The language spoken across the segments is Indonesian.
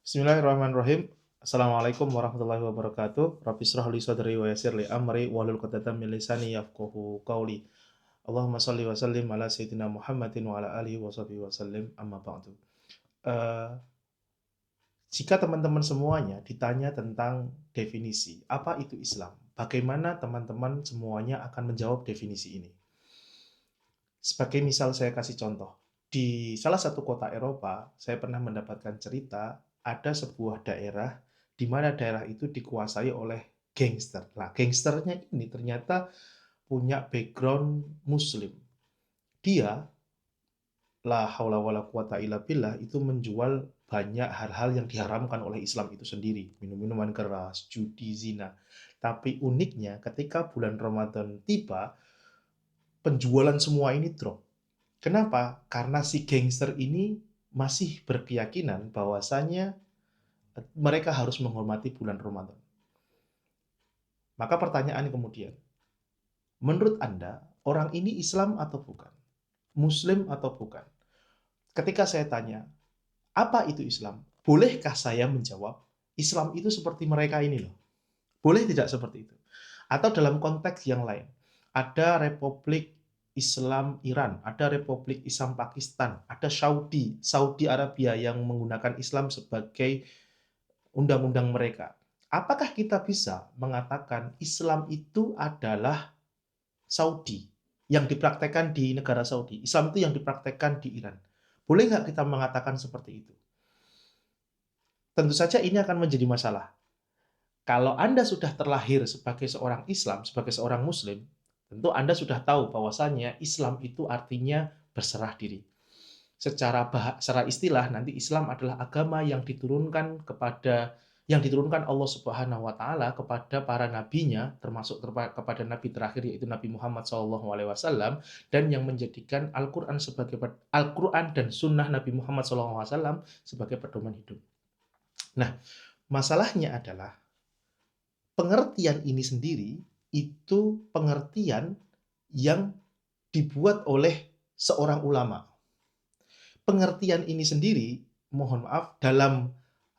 Bismillahirrahmanirrahim. Assalamualaikum warahmatullahi wabarakatuh. Rabbi shrah li sadri wa yassir li amri wahlul 'uqdatam min lisani yafqahu qawli. Allahumma shalli wa sallim ala sayyidina Muhammadin wa ala alihi wa sahbihi wa sallim amma ba'du. Eh, Jika teman-teman semuanya ditanya tentang definisi, apa itu Islam? Bagaimana teman-teman semuanya akan menjawab definisi ini? Sebagai misal saya kasih contoh, di salah satu kota Eropa, saya pernah mendapatkan cerita ada sebuah daerah di mana daerah itu dikuasai oleh gangster. Nah, gangsternya ini ternyata punya background Muslim. Dia, la haula wala quwata illa billah, itu menjual banyak hal-hal yang diharamkan oleh Islam itu sendiri. Minum-minuman keras, judi, zina. Tapi uniknya ketika bulan Ramadan tiba, penjualan semua ini drop. Kenapa? Karena si gangster ini masih berkeyakinan bahwasanya mereka harus menghormati bulan Ramadan. Maka pertanyaan kemudian, menurut Anda, orang ini Islam atau bukan? Muslim atau bukan? Ketika saya tanya, apa itu Islam? Bolehkah saya menjawab, Islam itu seperti mereka ini loh. Boleh tidak seperti itu? Atau dalam konteks yang lain, ada Republik Islam Iran, ada Republik Islam Pakistan, ada Saudi Arabia yang menggunakan Islam sebagai undang-undang mereka. Apakah kita bisa mengatakan Islam itu adalah Saudi, yang dipraktekkan di negara Saudi, Islam itu yang dipraktekkan di Iran? Boleh nggak kita mengatakan seperti itu? Tentu saja ini akan menjadi masalah. Kalau Anda sudah terlahir sebagai seorang Islam, sebagai seorang Muslim, tentu Anda sudah tahu bahwasannya Islam itu artinya berserah diri. Secara istilah nanti Islam adalah agama yang diturunkan Allah Subhanahu wa taala kepada para nabinya, termasuk kepada nabi terakhir yaitu Nabi Muhammad SAW, dan yang menjadikan Al-Qur'an dan sunnah Nabi Muhammad SAW sebagai pedoman hidup. Nah, masalahnya adalah pengertian ini sendiri itu pengertian yang dibuat oleh seorang ulama. Pengertian ini sendiri, mohon maaf, dalam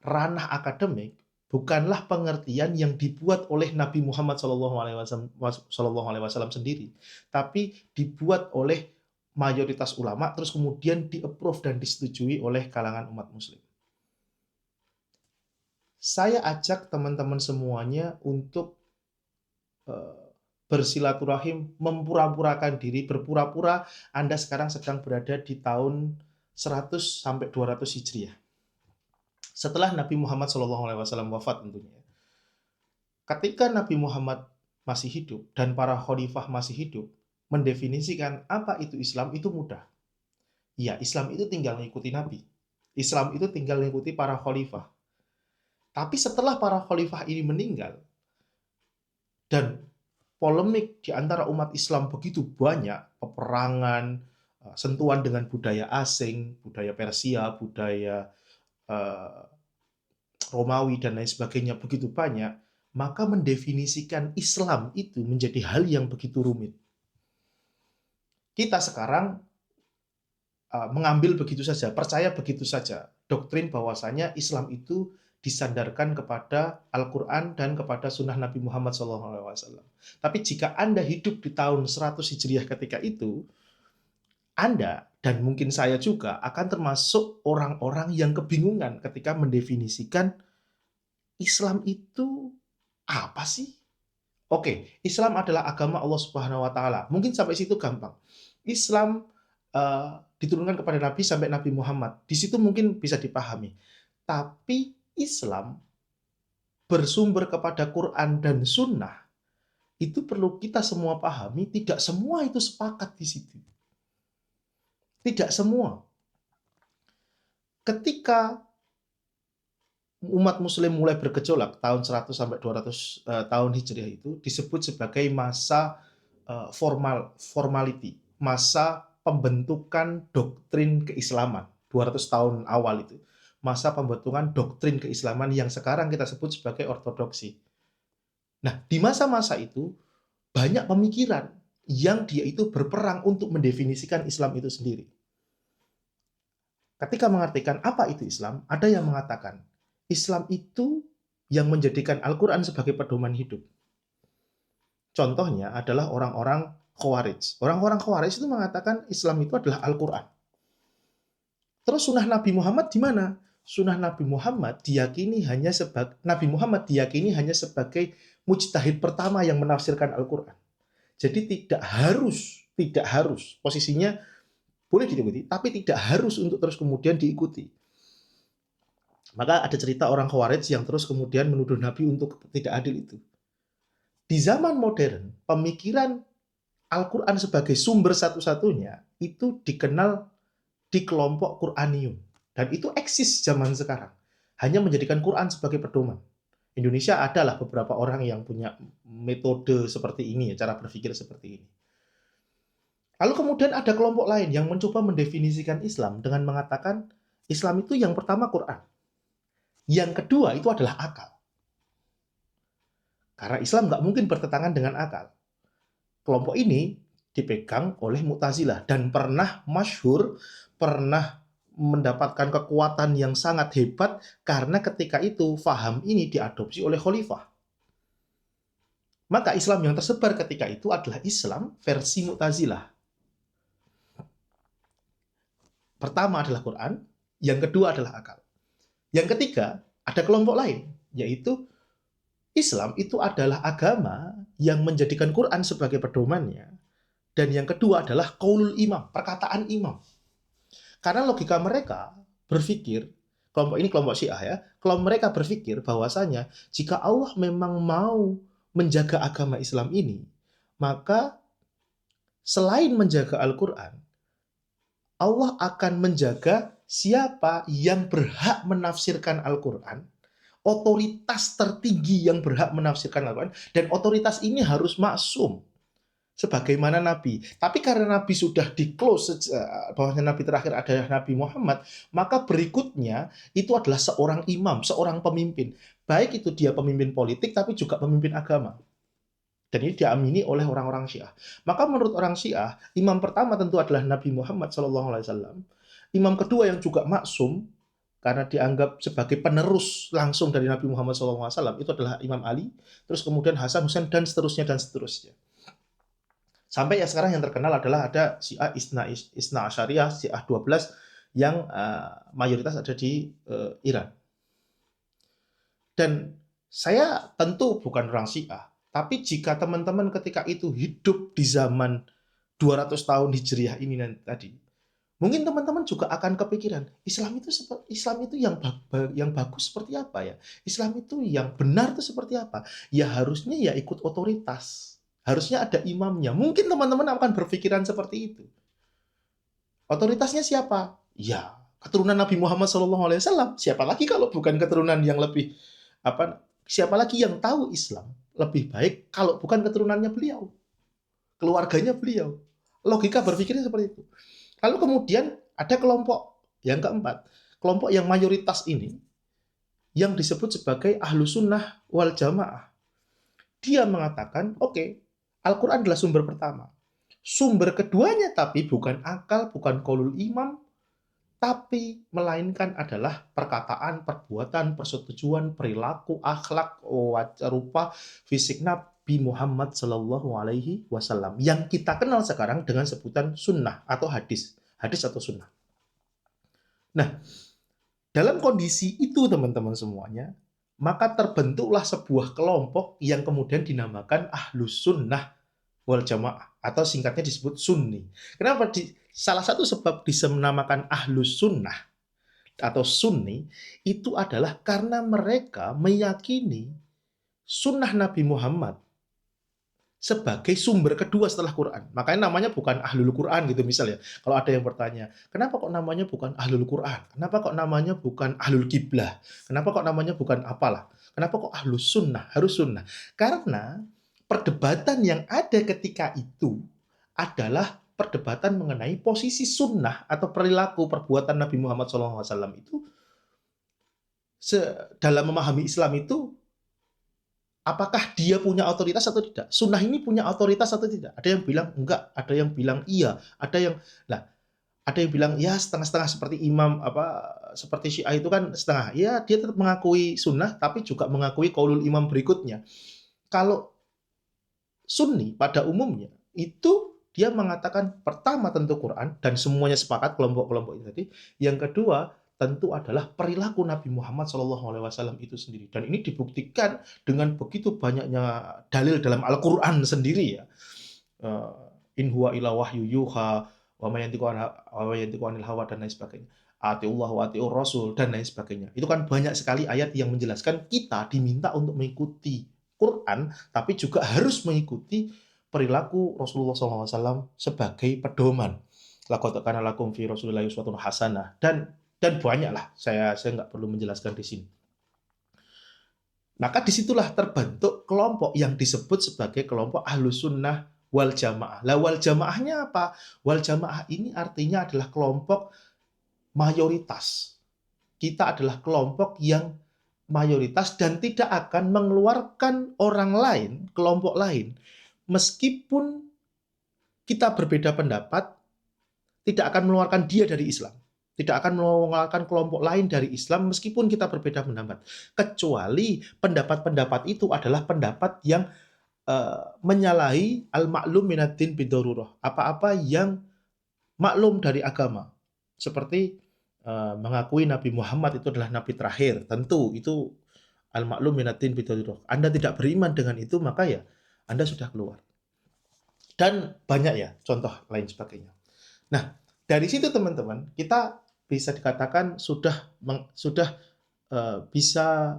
ranah akademik bukanlah pengertian yang dibuat oleh Nabi Muhammad SAW sendiri, tapi dibuat oleh mayoritas ulama, terus kemudian di-approve dan disetujui oleh kalangan umat muslim. Saya ajak teman-teman semuanya untuk bersilaturahim, mempura-purakan diri, berpura-pura Anda sekarang sedang berada di tahun 100 sampai 200 Hijriah. Setelah Nabi Muhammad SAW wafat tentunya. Ketika Nabi Muhammad masih hidup dan para khalifah masih hidup, mendefinisikan apa itu Islam itu mudah. Ya, Islam itu tinggal mengikuti Nabi. Islam itu tinggal mengikuti para khalifah. Tapi setelah para khalifah ini meninggal, dan polemik di antara umat Islam begitu banyak, peperangan, sentuhan dengan budaya asing, budaya Persia, budaya Romawi, dan lain sebagainya begitu banyak, maka mendefinisikan Islam itu menjadi hal yang begitu rumit. Kita sekarang mengambil begitu saja, percaya begitu saja, doktrin bahwasanya Islam itu disandarkan kepada Al-Quran dan kepada sunnah Nabi Muhammad SAW. Tapi jika Anda hidup di tahun 100 Hijriah ketika itu, Anda dan mungkin saya juga akan termasuk orang-orang yang kebingungan ketika mendefinisikan Islam itu apa sih? Oke, Islam adalah agama Allah Subhanahu wa taala. Mungkin sampai situ gampang. Islam diturunkan kepada Nabi sampai Nabi Muhammad. Di situ mungkin bisa dipahami. Tapi Islam bersumber kepada Quran dan Sunnah, itu perlu kita semua pahami, tidak semua itu sepakat di situ. Tidak semua. Ketika umat muslim mulai bergejolak tahun 100 sampai 200 tahun Hijriah, itu disebut sebagai masa formality, masa pembentukan doktrin keislaman. 200 tahun awal itu masa pembentukan doktrin keislaman yang sekarang kita sebut sebagai ortodoksi. Nah, di masa-masa itu banyak pemikiran yang dia itu berperang untuk mendefinisikan Islam itu sendiri. Ketika mengartikan apa itu Islam, ada yang mengatakan Islam itu yang menjadikan Al-Quran sebagai pedoman hidup. Contohnya adalah orang-orang Khawarij. Orang-orang Khawarij itu mengatakan Islam itu adalah Al-Quran. Terus sunnah Nabi Muhammad di mana? Sunnah Nabi Muhammad Nabi Muhammad diyakini hanya sebagai mujtahid pertama yang menafsirkan Al-Quran. Jadi tidak harus posisinya boleh diikuti, tapi tidak harus untuk terus kemudian diikuti. Maka ada cerita orang Khawarij yang terus kemudian menuduh Nabi untuk tidak adil itu. Di zaman modern, pemikiran Al-Quran sebagai sumber satu-satunya itu dikenal di kelompok Qur'aniyun. Dan itu eksis zaman sekarang. Hanya menjadikan Quran sebagai pedoman. Indonesia adalah beberapa orang yang punya metode seperti ini, cara berpikir seperti ini. Lalu kemudian ada kelompok lain yang mencoba mendefinisikan Islam dengan mengatakan Islam itu yang pertama Quran. Yang kedua itu adalah akal. Karena Islam nggak mungkin bertentangan dengan akal. Kelompok ini dipegang oleh Mu'tazilah dan pernah mendapatkan kekuatan yang sangat hebat karena ketika itu faham ini diadopsi oleh khalifah. Maka Islam yang tersebar ketika itu adalah Islam versi Mu'tazilah. Pertama adalah Quran, yang kedua adalah akal. Yang ketiga, ada kelompok lain, yaitu Islam itu adalah agama yang menjadikan Quran sebagai pedomannya. Dan yang kedua adalah qaulul imam, perkataan imam. Karena logika mereka berpikir, kelompok ini kelompok Syiah ya, kelompok mereka berpikir bahwasanya jika Allah memang mau menjaga agama Islam ini, maka selain menjaga Al-Quran, Allah akan menjaga siapa yang berhak menafsirkan Al-Quran, otoritas tertinggi yang berhak menafsirkan Al-Quran, dan otoritas ini harus maksum sebagaimana Nabi. Tapi karena Nabi sudah di-close bahwa Nabi terakhir adalah Nabi Muhammad, maka berikutnya itu adalah seorang imam, seorang pemimpin. Baik itu dia pemimpin politik, tapi juga pemimpin agama. Dan ini diamini oleh orang-orang Syiah. Maka menurut orang Syiah, imam pertama tentu adalah Nabi Muhammad SAW. Imam kedua yang juga maksum, karena dianggap sebagai penerus langsung dari Nabi Muhammad SAW, itu adalah Imam Ali, terus kemudian Hasan, Husain, dan seterusnya, dan seterusnya. Sampai ya sekarang yang terkenal adalah ada Syiah Isna Asyariyah, Syiah 12, yang mayoritas ada di Iran. Dan saya tentu bukan orang Syiah, tapi jika teman-teman ketika itu hidup di zaman 200 tahun Hijriah ini tadi, mungkin teman-teman juga akan kepikiran, Islam itu yang bagus seperti apa ya? Islam itu yang benar itu seperti apa? Ya harusnya ya ikut otoritas. Harusnya ada imamnya. Mungkin teman-teman akan berpikiran seperti itu. Otoritasnya siapa? Ya, keturunan Nabi Muhammad SAW. Siapa lagi kalau bukan keturunan yang lebih siapa lagi yang tahu Islam lebih baik kalau bukan keturunannya beliau, keluarganya beliau. Logika berpikirnya seperti itu. Lalu kemudian ada kelompok yang keempat, kelompok yang mayoritas ini yang disebut sebagai Ahlus Sunnah wal Jamaah. Dia mengatakan, oke, Al-Quran adalah sumber pertama. Sumber keduanya tapi bukan akal, bukan qaulul imam, tapi melainkan adalah perkataan, perbuatan, persetujuan, perilaku, akhlak, rupa, fisik Nabi Muhammad Sallallahu Alaihi Wasallam yang kita kenal sekarang dengan sebutan sunnah atau hadis atau sunnah. Nah, dalam kondisi itu teman-teman semuanya, maka terbentuklah sebuah kelompok yang kemudian dinamakan Ahlus Sunnah wal Jamaah atau singkatnya disebut Sunni. Kenapa? Salah satu sebab disenamakan Ahlus Sunnah atau Sunni itu adalah karena mereka meyakini sunnah Nabi Muhammad sebagai sumber kedua setelah Quran. Makanya namanya bukan Ahlul Quran gitu misalnya. Kalau ada yang bertanya, kenapa kok namanya bukan Ahlul Quran? Kenapa kok namanya bukan Ahlul Qiblah? Kenapa kok namanya bukan apalah? Kenapa kok Ahlus Sunnah? Harus Sunnah. Karena perdebatan yang ada ketika itu adalah perdebatan mengenai posisi sunnah atau perilaku perbuatan Nabi Muhammad SAW itu dalam memahami Islam itu apakah dia punya otoritas atau tidak? Sunnah ini punya otoritas atau tidak? Ada yang bilang enggak, ada yang bilang iya, ada yang Ada yang bilang, ya setengah-setengah seperti imam, seperti Syiah itu kan setengah. Ya dia tetap mengakui sunnah, tapi juga mengakui qaulul imam berikutnya. Kalau Sunni pada umumnya, itu dia mengatakan pertama tentu Quran, dan semuanya sepakat kelompok-kelompok itu tadi. Yang kedua, tentu adalah perilaku Nabi Muhammad SAW itu sendiri. Dan ini dibuktikan dengan begitu banyaknya dalil dalam Al-Quran sendiri ya. In huwa illa wahyu yuha wa ma yantiqu anil hawa dan lain sebagainya. Atiullah wa atiur rasul dan lain sebagainya. Itu kan banyak sekali ayat yang menjelaskan kita diminta untuk mengikuti Quran, tapi juga harus mengikuti perilaku Rasulullah SAW sebagai pedoman. Laqad kana lakum fi Rasulillahi uswatun hasanah, dan banyak lah. Saya nggak perlu menjelaskan di sini. Maka disitulah terbentuk kelompok yang disebut sebagai kelompok Ahlus Sunnah wal Jamaah. Lah wal Jamaahnya apa? Wal Jamaah ini artinya adalah kelompok mayoritas. Kita adalah kelompok yang mayoritas dan tidak akan mengeluarkan orang lain, kelompok lain. Meskipun kita berbeda pendapat, tidak akan mengeluarkan dia dari Islam. Tidak akan mengeluarkan kelompok lain dari Islam meskipun kita berbeda pendapat. Kecuali pendapat-pendapat itu adalah pendapat yang menyalahi al-ma'lum minaddin bidarurah. Apa-apa yang maklum dari agama. Seperti mengakui Nabi Muhammad itu adalah Nabi terakhir. Tentu itu al-ma'lum minaddin bidarurah. Anda tidak beriman dengan itu, maka ya Anda sudah keluar. Dan banyak ya contoh lain sebagainya. Nah, dari situ teman-teman, kita bisa dikatakan sudah bisa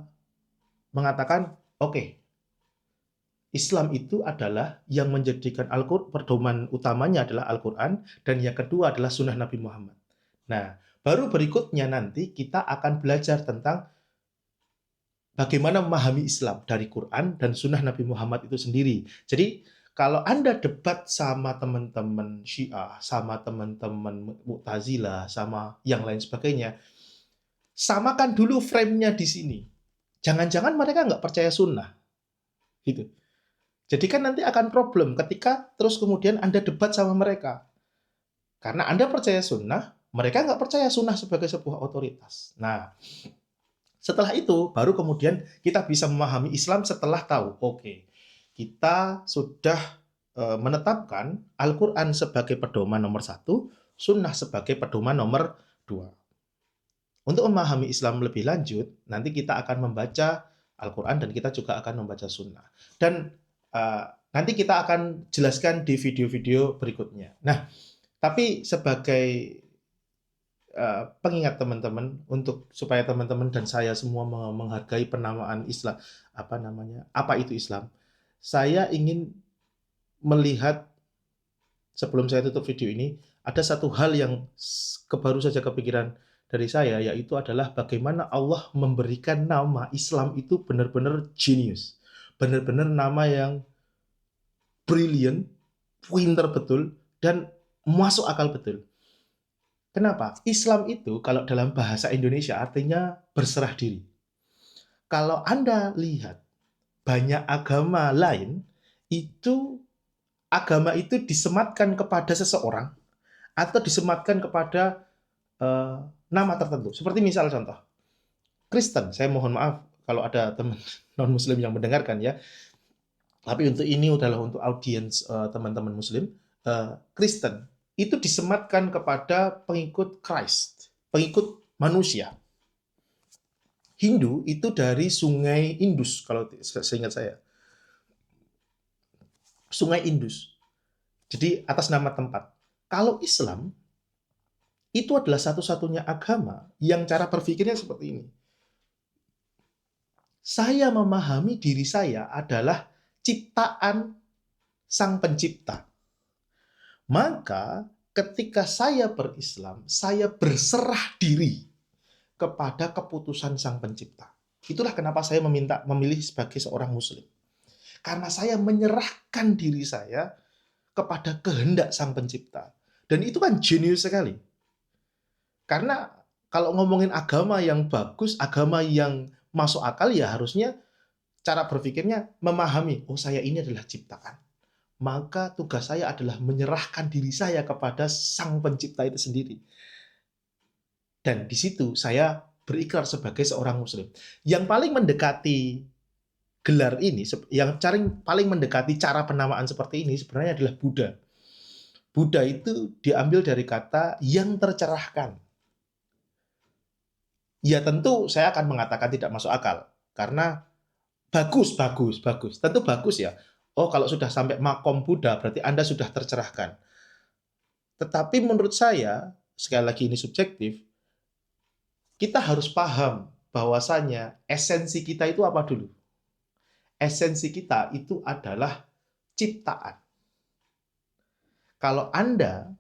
mengatakan, oke, Islam itu adalah yang menjadikan Al-Quran, pedoman utamanya adalah Al-Quran, dan yang kedua adalah sunnah Nabi Muhammad. Nah, baru berikutnya nanti kita akan belajar tentang bagaimana memahami Islam dari Quran dan sunnah Nabi Muhammad itu sendiri. Jadi, kalau Anda debat sama teman-teman Syiah, sama teman-teman Mu'tazilah, sama yang lain sebagainya, samakan dulu frame-nya di sini. Jangan-jangan mereka nggak percaya sunnah. Gitu. Jadi kan nanti akan problem ketika terus kemudian Anda debat sama mereka. Karena Anda percaya sunnah, mereka nggak percaya sunnah sebagai sebuah otoritas. Nah, setelah itu baru kemudian kita bisa memahami Islam setelah tahu, oke, kita sudah menetapkan Al-Quran sebagai pedoman nomor 1, sunnah sebagai pedoman nomor 2. Untuk memahami Islam lebih lanjut, nanti kita akan membaca Al-Quran dan kita juga akan membaca sunnah. Dan nanti kita akan jelaskan di video-video berikutnya. Nah, tapi sebagai pengingat teman-teman, untuk supaya teman-teman dan saya semua menghargai penamaan Islam, apa itu Islam, saya ingin melihat, sebelum saya tutup video ini, ada satu hal yang baru saja kepikiran dari saya, yaitu adalah bagaimana Allah memberikan nama Islam itu benar-benar genius, benar-benar nama yang brilliant, pinter betul, dan masuk akal betul. Kenapa? Islam itu kalau dalam bahasa Indonesia artinya berserah diri. Kalau Anda lihat banyak agama lain, agama itu disematkan kepada seseorang atau disematkan kepada nama tertentu. Seperti misal contoh, Kristen. Saya mohon maaf kalau ada teman non-muslim yang mendengarkan ya. Tapi untuk ini adalah untuk audiens teman-teman muslim. Kristen itu disematkan kepada pengikut Christ, pengikut manusia. Hindu itu dari sungai Indus, kalau seingat saya. Sungai Indus. Jadi atas nama tempat. Kalau Islam, itu adalah satu-satunya agama yang cara berpikirnya seperti ini. Saya memahami diri saya adalah ciptaan Sang Pencipta. Maka ketika saya berislam, saya berserah diri kepada keputusan Sang Pencipta. Itulah kenapa saya memilih sebagai seorang muslim. Karena saya menyerahkan diri saya kepada kehendak Sang Pencipta. Dan itu kan jenius sekali. Karena kalau ngomongin agama yang bagus, agama yang masuk akal, ya harusnya cara berpikirnya memahami, oh saya ini adalah ciptaan. maka tugas saya adalah menyerahkan diri saya kepada Sang Pencipta itu sendiri. Dan di situ saya berikrar sebagai seorang muslim. Yang paling mendekati gelar ini, yang paling mendekati cara penamaan seperti ini sebenarnya adalah Buddha. Buddha itu diambil dari kata yang tercerahkan. Ya tentu saya akan mengatakan tidak masuk akal. Karena bagus. Tentu bagus ya. Oh, kalau sudah sampai makom Buddha, berarti Anda sudah tercerahkan. Tetapi menurut saya, sekali lagi ini subjektif, kita harus paham bahwasanya esensi kita itu apa dulu? Esensi kita itu adalah ciptaan. Kalau Anda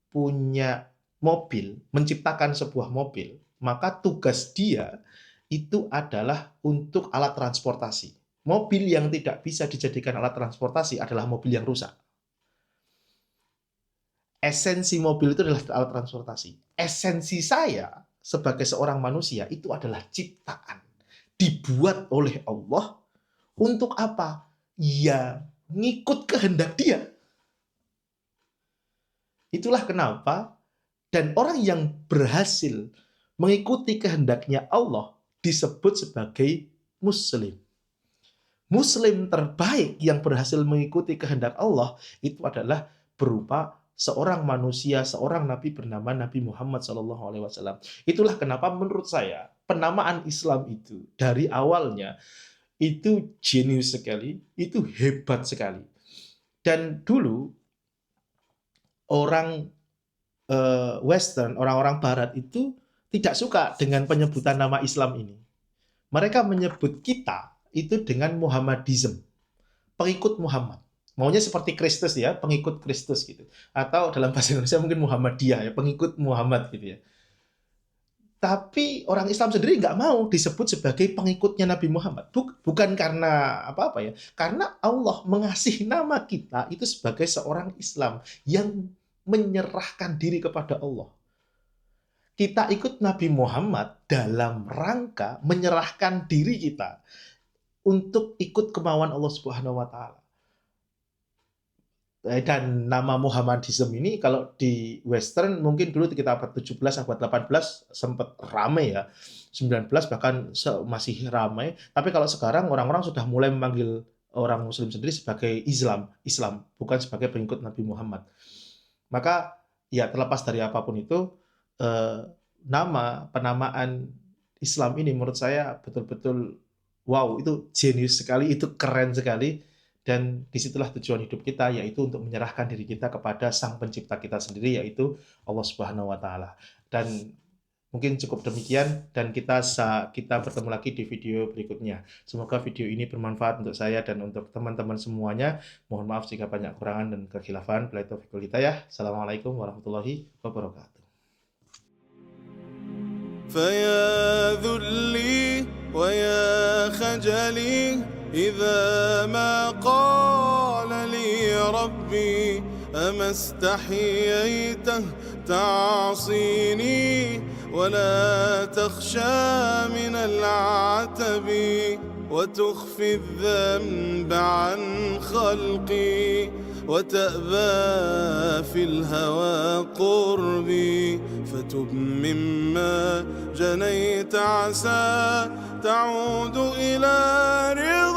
punya mobil, menciptakan sebuah mobil, maka tugas dia itu adalah untuk alat transportasi. Mobil yang tidak bisa dijadikan alat transportasi adalah mobil yang rusak. Esensi mobil itu adalah alat transportasi. Esensi saya sebagai seorang manusia itu adalah ciptaan. Dibuat oleh Allah untuk apa? Ya, ngikut kehendak dia. Itulah kenapa, dan orang yang berhasil mengikuti kehendaknya Allah disebut sebagai muslim. Muslim terbaik yang berhasil mengikuti kehendak Allah itu adalah berupa seorang manusia, seorang nabi bernama Nabi Muhammad SAW. Itulah kenapa menurut saya penamaan Islam itu dari awalnya itu jenius sekali, itu hebat sekali. Dan dulu orang Western, orang-orang Barat itu tidak suka dengan penyebutan nama Islam ini. Mereka menyebut kita itu dengan Muhammadism, pengikut Muhammad. Maunya seperti Kristus ya, pengikut Kristus gitu. Atau dalam bahasa Indonesia mungkin Muhammadiyah ya, pengikut Muhammad gitu ya. Tapi orang Islam sendiri nggak mau disebut sebagai pengikutnya Nabi Muhammad. Bukan karena apa-apa ya. Karena Allah mengasihi nama kita itu sebagai seorang Islam yang menyerahkan diri kepada Allah. Kita ikut Nabi Muhammad dalam rangka menyerahkan diri kita untuk ikut kemauan Allah Subhanahu wa taala. Dan nama Muhammadism ini kalau di Western mungkin dulu kita abad 17, abad 18 sempat ramai ya. 19 bahkan masih ramai. Tapi kalau sekarang orang-orang sudah mulai memanggil orang Muslim sendiri sebagai Islam, bukan sebagai pengikut Nabi Muhammad. Maka ya terlepas dari apapun itu, nama penamaan Islam ini menurut saya betul-betul wow, itu jenius sekali, itu keren sekali. Dan disitulah tujuan hidup kita, yaitu untuk menyerahkan diri kita kepada Sang Pencipta kita sendiri, yaitu Allah Subhanahu wa taala. Dan mungkin cukup demikian, dan kita bertemu lagi di video berikutnya. Semoga video ini bermanfaat untuk saya dan untuk teman-teman semuanya. Mohon maaf jika banyak kekurangan dan kekhilafan. Billahi taufiq wal hidayah. Assalamualaikum warahmatullahi wabarakatuh. فيا ذلي ويا خجلي إذا ما قال لي ربي أما استحييته تعصيني ولا تخشى من العتب وتخفي الذنب عن خلقي وتأبى في الهوى قربي فتب مما جنيت عسى تعود إلى رضا